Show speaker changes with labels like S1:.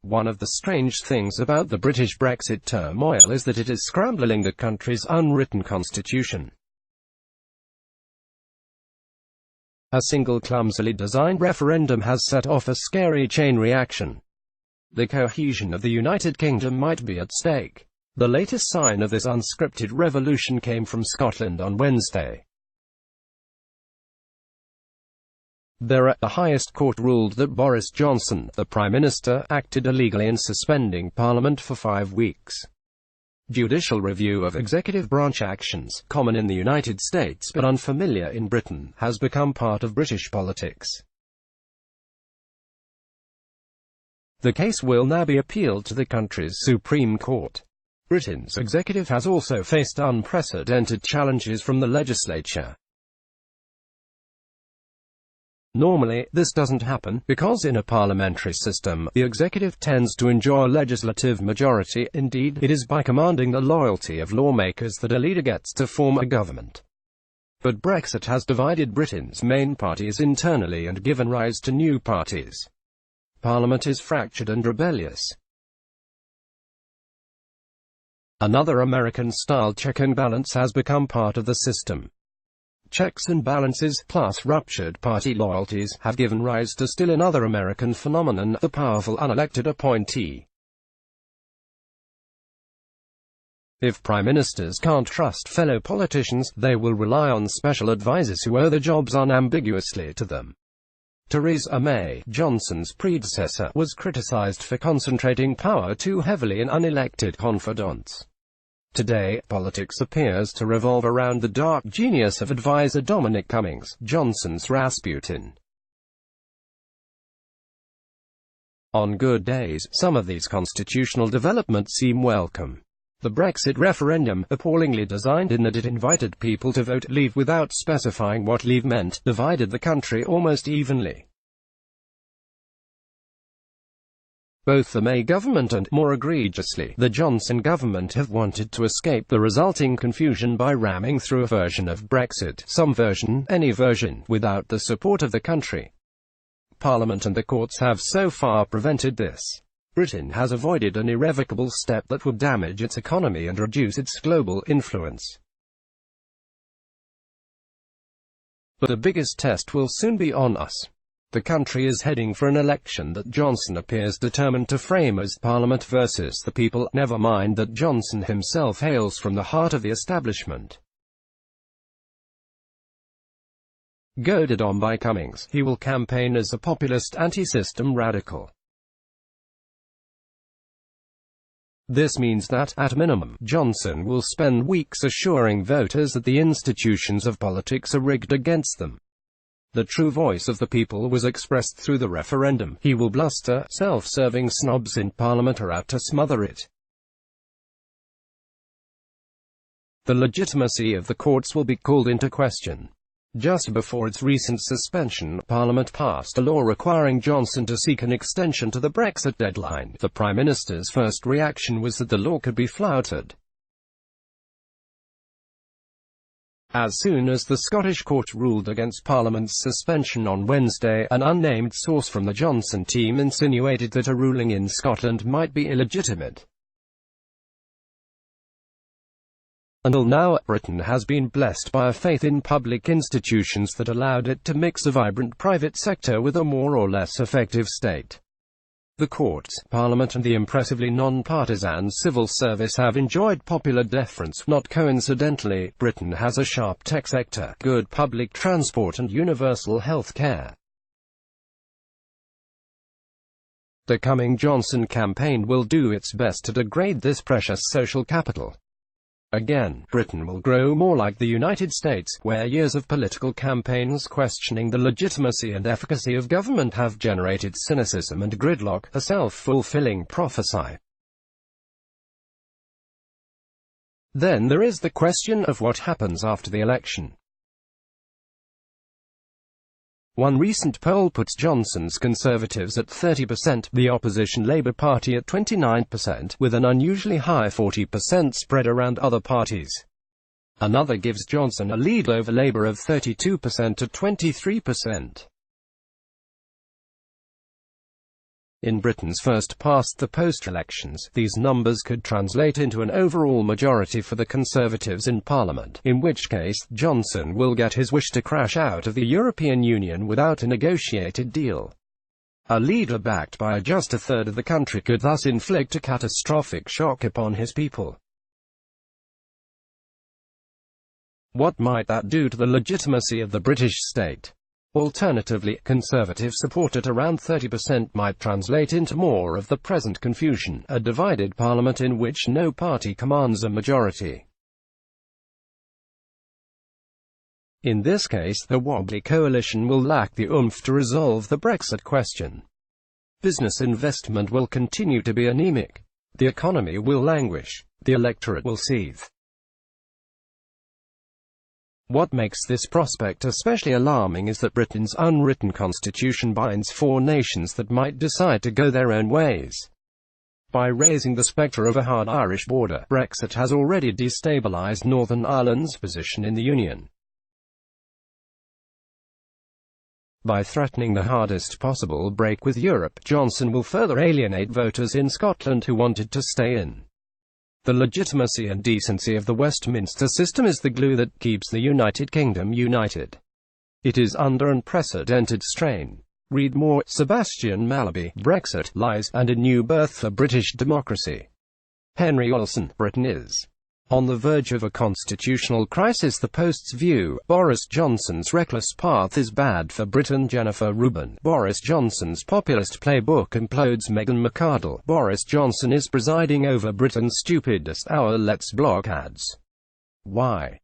S1: One of the strange things about the British Brexit turmoil is that it is scrambling the country's unwritten constitution. A single clumsily designed referendum has set off a scary chain reaction. The cohesion of the United Kingdom might be at stake. The latest sign of this unscripted revolution came from Scotland on Wednesday. There, the highest court ruled that Boris Johnson, the Prime Minister, acted illegally in suspending Parliament for 5 weeks. Judicial review of executive branch actions, common in the United States but unfamiliar in Britain, has become part of British politics. The case will now be appealed to the country's Supreme Court. Britain's executive has also faced unprecedented challenges from the legislature. Normally, this doesn't happen, because in a parliamentary system, the executive tends to enjoy a legislative majority. Indeed, it is by commanding the loyalty of lawmakers that a leader gets to form a government. But Brexit has divided Britain's main parties internally and given rise to new parties. Parliament is fractured and rebellious. Another American-style check and balance has become part of the system. Checks and balances, plus ruptured party loyalties, have given rise to still another American phenomenon, the powerful unelected appointee. If prime ministers can't trust fellow politicians, they will rely on special advisers who owe their jobs unambiguously to them. Theresa May, Johnson's predecessor, was criticized for concentrating power too heavily in unelected confidants. Today, politics appears to revolve around the dark genius of advisor Dominic Cummings, Johnson's Rasputin. On good days, some of these constitutional developments seem welcome. The Brexit referendum, appallingly designed in that it invited people to vote leave without specifying what leave meant, divided the country almost evenly. Both the May government and, more egregiously, the Johnson government have wanted to escape the resulting confusion by ramming through a version of Brexit, some version, any version, without the support of the country. Parliament and the courts have so far prevented this. Britain has avoided an irrevocable step that would damage its economy and reduce its global influence. But the biggest test will soon be on us. The country is heading for an election that Johnson appears determined to frame as Parliament versus the people, never mind that Johnson himself hails from the heart of the establishment. Goaded on by Cummings, he will campaign as a populist anti-system radical. This means that, at minimum, Johnson will spend weeks assuring voters that the institutions of politics are rigged against them. The true voice of the people was expressed through the referendum. He will bluster, self-serving snobs in Parliament are out to smother it. The legitimacy of the courts will be called into question. Just before its recent suspension, Parliament passed a law requiring Johnson to seek an extension to the Brexit deadline. The Prime Minister's first reaction was that the law could be flouted. As soon as the Scottish court ruled against Parliament's suspension on Wednesday, an unnamed source from the Johnson team insinuated that a ruling in Scotland might be illegitimate. Until now, Britain has been blessed by a faith in public institutions that allowed it to mix a vibrant private sector with a more or less effective state. The courts, Parliament and the impressively non-partisan civil service have enjoyed popular deference. Not coincidentally, Britain has a sharp tech sector, good public transport and universal health care. The coming Johnson campaign will do its best to degrade this precious social capital. Again, Britain will grow more like the United States, where years of political campaigns questioning the legitimacy and efficacy of government have generated cynicism and gridlock, a self-fulfilling prophecy. Then there is the question of what happens after the election. One recent poll puts Johnson's Conservatives at 30%, the opposition Labour Party at 29%, with an unusually high 40% spread around other parties. Another gives Johnson a lead over Labour of 32% to 23%. In Britain's first past the post elections, these numbers could translate into an overall majority for the Conservatives in Parliament, in which case Johnson will get his wish to crash out of the European Union without a negotiated deal. A leader backed by just a third of the country could thus inflict a catastrophic shock upon his people. What might that do to the legitimacy of the British state? Alternatively, Conservative support at around 30% might translate into more of the present confusion, a divided parliament in which no party commands a majority. In this case, the wobbly coalition will lack the oomph to resolve the Brexit question. Business investment will continue to be anemic. The economy will languish. The electorate will seethe. What makes this prospect especially alarming is that Britain's unwritten constitution binds 4 nations that might decide to go their own ways. By raising the spectre of a hard Irish border, Brexit has already destabilised Northern Ireland's position in the Union. By threatening the hardest possible break with Europe, Johnson will further alienate voters in Scotland who wanted to stay in. The legitimacy and decency of the Westminster system is the glue that keeps the United Kingdom united. It is under unprecedented strain. Read more: Sebastian Mallaby, Brexit, Lies, and a New Birth for British Democracy. Henry Olsen. Britain is on the verge of a constitutional crisis. The Post's view. Boris Johnson's reckless path is bad for Britain. Jennifer Rubin. Boris Johnson's populist playbook implodes. Meghan McArdle. Boris Johnson is presiding over Britain's stupidest hour. Let's block ads. Why?